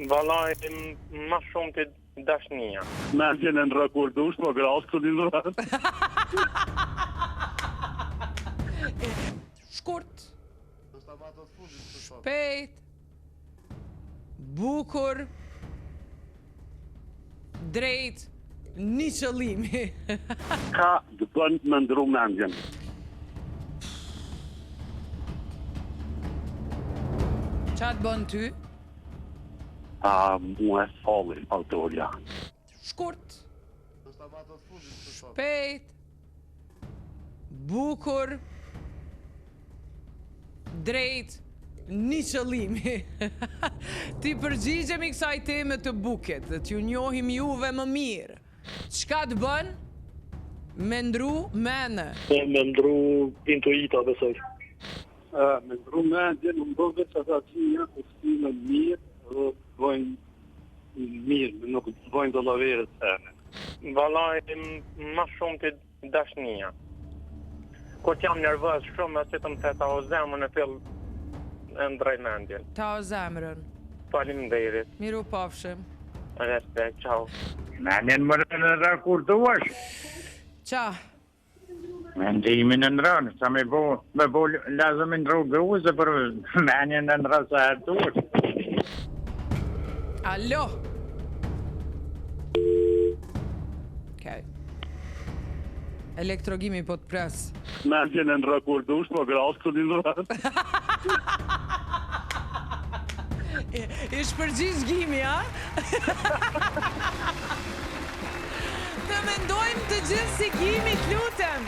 Vallaj, ma shumë të dashnia. Mendjen e ndrakurdush, po gras të dindurat. Shkurt. Shpejt. Bukur. Drejt. Një qëllimi. Ka të bën me ndru mendjen. Qa të bën ty? Mu e falli, autoria. Shkurt. Shpejt. Bukur. Drejt. Një qëllimi. Ti përgjigjemi kësaj teme të bukit dhe t'ju njohim juve më mirë. Çka të bën? Me ndru mene. Me ndru intuita, besoj. Me ndru mendjen, më bëve që ata që një kushtime mirë, dhe të bojnë mirë, nuk të bojnë do lavere të sene. Vallaj, ma shumë të dashnia. Kur t'jam nervöz shumë, e si të më theta o zemën e fill e ndrej mendjen. Ta o zemrën. Faleminderit. Miru pafshim. Respekt, ciao. Mendjen më në rakurduash. Qa? Mendimin e ndronë, sa me bo lazëm e ndroguze për menjen e ndronë sa hertuar. Alo? Okej. Elektrogimi po të pres. Mendjen e ndrakurdush, po gras të dindurat. Ish përgjigj gimi, a? Të mendojmë të gjithë si gimi, t'lutem.